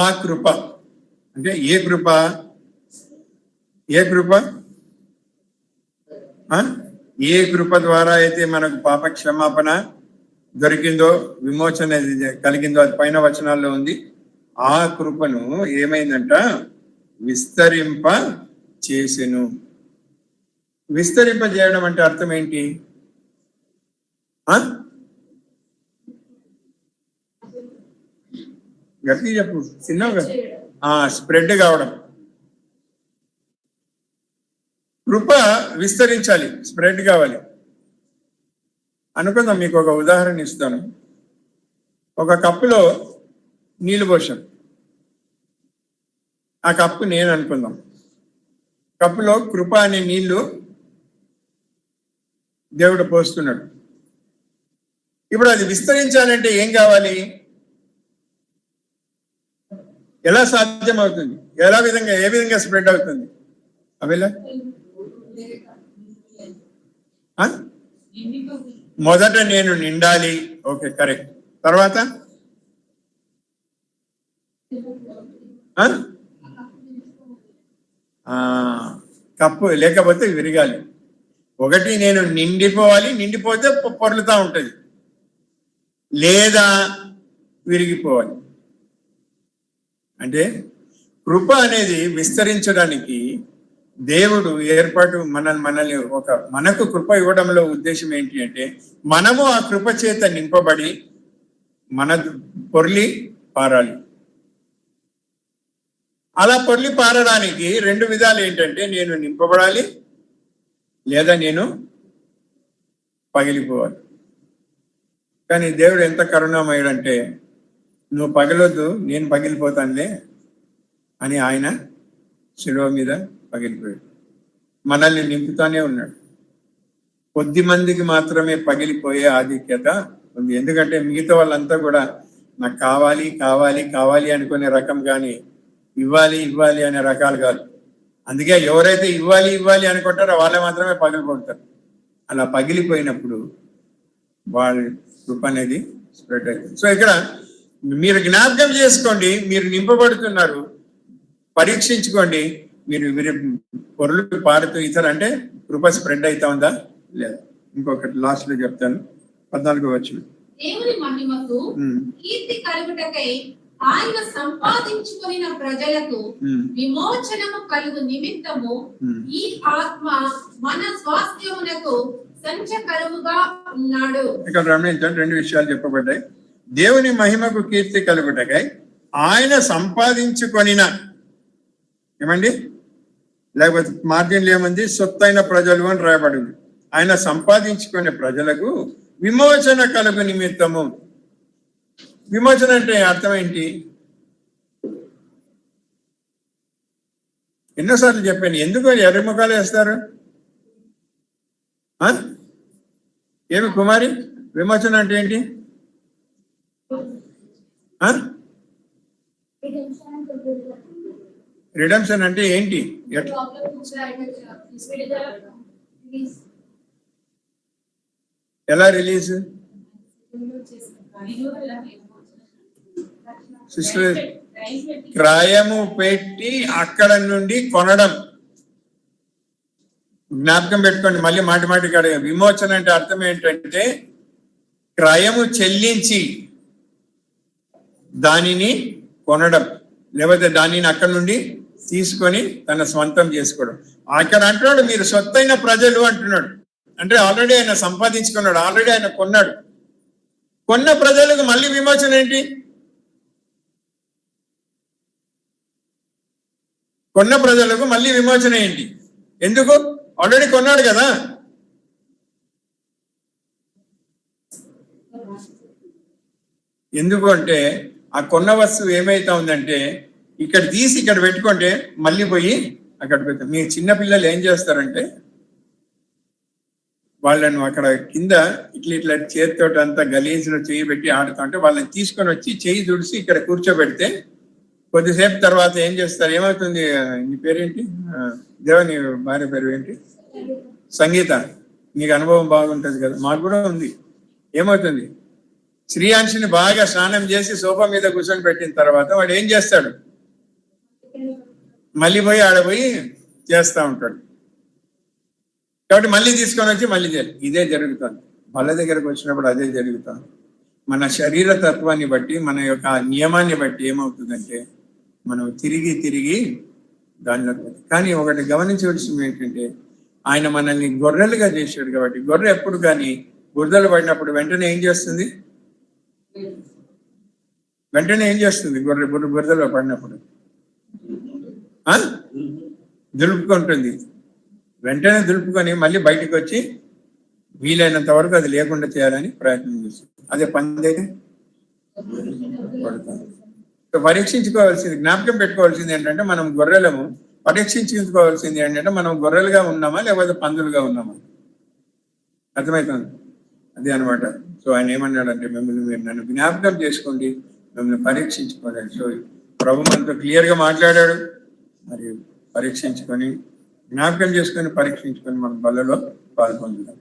ఆ కృప అంటే ఏ కృప? ఏ కృప? ఏ కృప ద్వారా అయితే మనకు పాప క్షమాపణ దొరికిందో, విమోచన కలిగిందో, అది పైన వచనాల్లో ఉంది. ఆ కృపను ఏమైందంట? విస్తరింప చేసెను. విస్తరింప చేయడం అంటే అర్థం ఏంటి? గట్టి చెప్పు, చిన్నగా. స్ప్రెడ్ కావడం. కృప విస్తరించాలి, స్ప్రెడ్ కావాలి. అనుకుందాం, మీకు ఒక ఉదాహరణ ఇస్తాను. ఒక కప్పులో నీళ్ళు పోసాం. ఆ కప్పు నేను అనుకుందాం. కప్పులో కృప అనే నీళ్లు దేవుడు పోస్తున్నాడు. ఇప్పుడు అది విస్తరించాలంటే ఏం కావాలి? ఎలా సాధ్యం అవుతుంది? ఏ విధంగా స్ప్రెడ్ అవుతుంది? అవిలా మొదట నేను నిండాలి. Okay, correct. తర్వాత కప్పు లేకపోతే విరగాలి. ఒకటి నేను నిండిపోవాలి, నిండిపోతే పొర్లుతా ఉంటుంది, లేదా విరిగిపోవాలి. అంటే కృప అనేది విస్తరించడానికి దేవుడు ఏర్పాటు మనల్ని మనకు కృప ఇవ్వడంలో ఉద్దేశం ఏంటి అంటే, మనము ఆ కృప చేత నింపబడి మన పొర్లి పారాలి. అలా పొర్లి పారడానికి రెండు విధాలు ఏంటంటే, నేను నింపబడాలి లేదా నేను పగిలిపోవాలి. కానీ దేవుడు ఎంత కరుణామయుడంటే, నువ్వు పగలొద్దు, నేను పగిలిపోతానులే అని ఆయన శిలువ మీద పగిలిపోయాడు. మనల్ని నింపుతానే ఉన్నాడు. కొద్ది మందికి మాత్రమే పగిలిపోయే ఆధిక్యత ఉంది. ఎందుకంటే మిగతా వాళ్ళంతా కూడా నాకు కావాలి కావాలి కావాలి అనుకునే రకం, కానీ ఇవ్వాలి ఇవ్వాలి అనే రకాలు కాదు. అందుకే ఎవరైతే ఇవ్వాలి ఇవ్వాలి అనుకుంటారో వాళ్ళే మాత్రమే పగిలిపోతారు. అలా పగిలిపోయినప్పుడు వాళ్ళ కృప అనేది స్ప్రెడ్ అవుతుంది. సో ఇక్కడ మీరు జ్ఞాపకం చేసుకోండి, మీరు నింపబడుతున్నారు. పరీక్షించుకోండి, మీరు పొరలు పారుతూ అంటే కృప స్ప్రెడ్ అవుతా ఉందా లేదా. ఇంకొకటి లాస్ట్ లో చెప్తాను, 14వ వచనం. దేవుని మహిమకు కీర్తి కలుగుటకై ఆయన సంపాదించుకొనిన ప్రజలకు విమోచనము కలుగు నిమిత్తము ఈ ఆత్మ మన స్వాస్థ్యమునకు సంచకరువుగా ఉన్నాడు. ఇక్కడ గమనించండి, రెండు విషయాలు చెప్పబడ్డాయి. దేవుని మహిమకు కీర్తి కలుగుటకై ఆయన సంపాదించుకొనిన, ఏమండి, లేకపోతే మార్జిన్లు ఏమంది, సొత్తైన ప్రజలు అని రాయబడింది. ఆయన సంపాదించుకునే ప్రజలకు విమోచన కలుగు నిమిత్తము. విమోచన అంటే అర్థం ఏంటి? ఎన్నోసార్లు చెప్పాను, ఎందుకు ఎర్రముఖాలు వేస్తారు? ఏమి కుమారి, విమోచన అంటే ఏంటి? రిడెంప్షన్ అంటే ఏంటి? ఎలా రిలీజ్? సిస్టర్, క్రయము పెట్టి అక్కడ నుండి కొనడం. జ్ఞాపకం పెట్టుకోండి, మళ్ళీ మాటి కాడ. విమోచన అంటే అర్థం ఏంటంటే, క్రయము చెల్లించి దానిని కొనడం, లేకపోతే దానిని అక్కడ నుండి తీసుకొని తన స్వంతం చేసుకోవడం. అక్కడ అంటున్నాడు మీరు సొత్తైన ప్రజలు అంటున్నాడు. అంటే ఆల్రెడీ ఆయన సంపాదించుకున్నాడు, ఆల్రెడీ ఆయన కొన్నాడు. కొన్న ప్రజలకు మళ్ళీ విమోచన ఏంటి? కొన్న ప్రజలకు మళ్ళీ విమోచన ఏంటి? ఎందుకు? ఆల్రెడీ కొన్నాడు కదా. ఎందుకు అంటే ఆ కొన్న వస్తువు ఏమైతా ఉందంటే, ఇక్కడ తీసి ఇక్కడ పెట్టుకుంటే మళ్ళీ పోయి అక్కడ పెడతాం. మీ చిన్నపిల్లలు ఏం చేస్తారంటే, వాళ్ళను అక్కడ కింద ఇట్లా చేతితో అంతా గలీజ్లో చేయి పెట్టి ఆడుతుంటే వాళ్ళని తీసుకొని వచ్చి చేయి తుడిసి ఇక్కడ కూర్చోబెడితే కొద్దిసేపు తర్వాత ఏం చేస్తారు? ఏమవుతుంది? నీ పేరేంటి? దేవని భార్య పేరు ఏంటి? సంగీత. నీకు అనుభవం బాగుంటుంది కదా, మాకు కూడా ఉంది. ఏమవుతుంది? శ్రీయాంశిని బాగా స్నానం చేసి సోఫా మీద కూర్చొని పెట్టిన తర్వాత వాడు ఏం చేస్తాడు? మళ్ళీ పోయి ఆడపోయి చేస్తూ ఉంటాడు. కాబట్టి మళ్ళీ తీసుకొని వచ్చి మళ్ళీ చేయాలి. ఇదే జరుగుతుంది. వాళ్ళ దగ్గరకు వచ్చినప్పుడు అదే జరుగుతుంది. మన శరీర తత్వాన్ని బట్టి, మన యొక్క నియమాన్ని బట్టి ఏమవుతుందంటే మనం తిరిగి దానిలోకి వెళ్తాం. కానీ ఒకటి గమనించవలసింది ఏంటంటే ఆయన మనల్ని గొర్రెలుగా చేశాడు కాబట్టి గొర్రె ఎప్పుడు కానీ బురదలు పడినప్పుడు వెంటనే ఏం చేస్తుంది? గొర్రె బురదలో పడినప్పుడు దులుపుకుంటుంది. వెంటనే దులుపుకొని మళ్ళీ బయటకు వచ్చి వీలైనంత వరకు అది లేకుండా చేయాలని ప్రయత్నం చేస్తుంది. అదే పందైతే పడుతుంది. పరీక్షించుకోవాల్సింది, జ్ఞాపకం పెట్టుకోవాల్సింది ఏంటంటే మనం గొర్రెలము. పరీక్షించుకోవాల్సింది ఏంటంటే మనం గొర్రెలుగా ఉన్నామా లేకపోతే పందులుగా ఉన్నామా? అర్థమవుతుంది? అదే అనమాట. సో ఆయన ఏమన్నాడంటే మిమ్మల్ని మీరు నన్ను జ్ఞాపకం చేసుకోండి, మిమ్మల్ని పరీక్షించుకోండి. సో ప్రభు మనతో క్లియర్గా మాట్లాడాడు. మరియు పరీక్షించుకొని జ్ఞాపకం చేసుకొని పరీక్షించుకొని మన బలలో పాల్పొందుదాం.